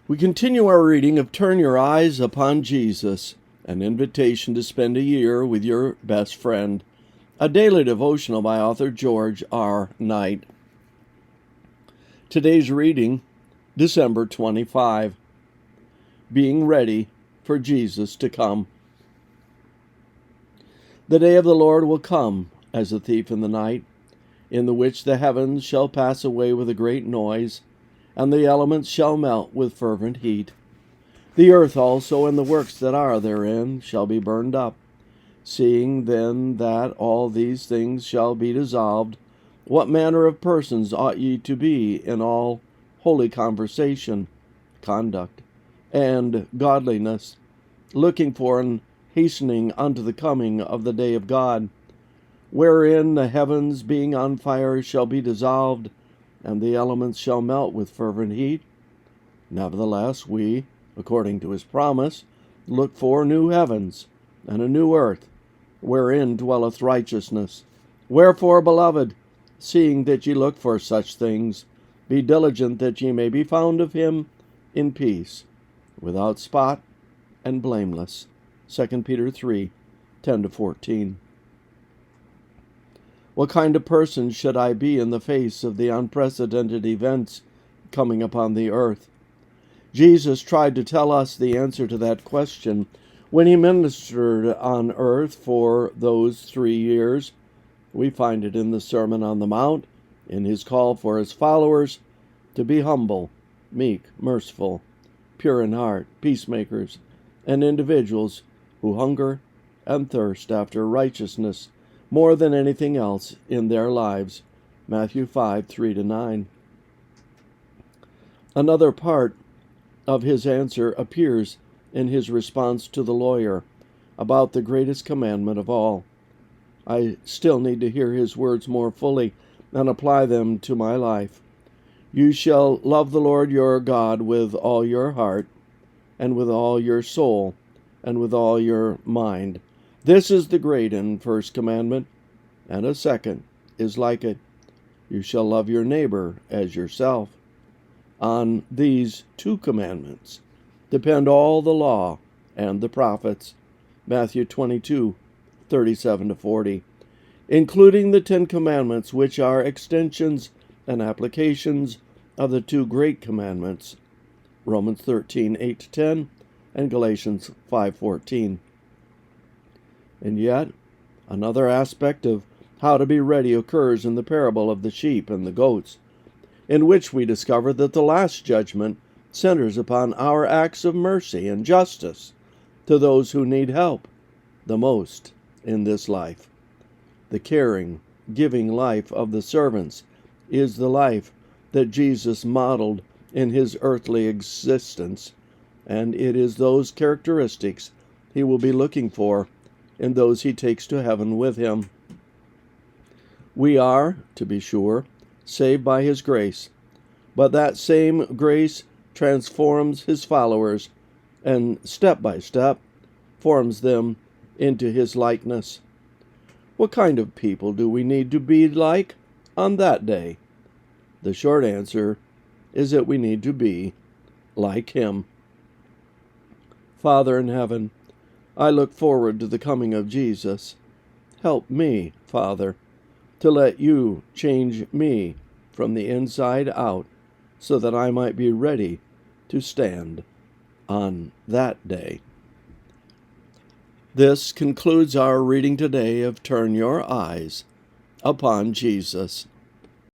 We continue our reading of Turn Your Eyes Upon Jesus, an invitation to spend a year with your best friend, a daily devotional by author George R. Knight. Today's reading, December 25, Being Ready for Jesus to Come. The day of the Lord will come as a thief in the night, in the which the heavens shall pass away with a great noise, and the elements shall melt with fervent heat. The earth also and the works that are therein shall be burned up. Seeing then that all these things shall be dissolved, what manner of persons ought ye to be in all holy conversation, conduct, and godliness, looking for and hastening unto the coming of the day of God, wherein the heavens being on fire shall be dissolved, and the elements shall melt with fervent heat? Nevertheless, we, according to his promise, look for new heavens and a new earth, wherein dwelleth righteousness. Wherefore, beloved, seeing that ye look for such things, be diligent that ye may be found of him in peace, without spot and blameless. 2 Peter 3, 10-14. What kind of person should I be in the face of the unprecedented events coming upon the earth? Jesus tried to tell us the answer to that question when he ministered on earth for those 3 years. We find it in the Sermon on the Mount, in his call for his followers to be humble, meek, merciful, pure in heart, peacemakers, and individuals who hunger and thirst after righteousness more than anything else in their lives. Matthew 5, 3-9. Another part of his answer appears in his response to the lawyer about the greatest commandment of all. I still need to hear his words more fully and apply them to my life. You shall love the Lord your God with all your heart, and with all your soul, and with all your mind. This is the great and first commandment, and a second is like it. You shall love your neighbor as yourself. On these 2 commandments depend all the law and the prophets. Matthew 22, 37-40, including the 10 commandments, which are extensions and applications of the 2 great commandments, Romans 13, 8-10, and Galatians 5:14. And yet, another aspect of how to be ready occurs in the parable of the sheep and the goats, in which we discover that the last judgment centers upon our acts of mercy and justice to those who need help the most in this life. The caring, giving life of the servants is the life that Jesus modeled in his earthly existence, and it is those characteristics he will be looking for in those he takes to heaven with him. We are, to be sure, saved by his grace, but that same grace transforms his followers and step by step forms them into his likeness. What kind of people do we need to be like on that day? The short answer is that we need to be like him. Father in heaven, I look forward to the coming of Jesus. Help me, Father, to let you change me from the inside out so that I might be ready to stand on that day. This concludes our reading today of Turn Your Eyes Upon Jesus.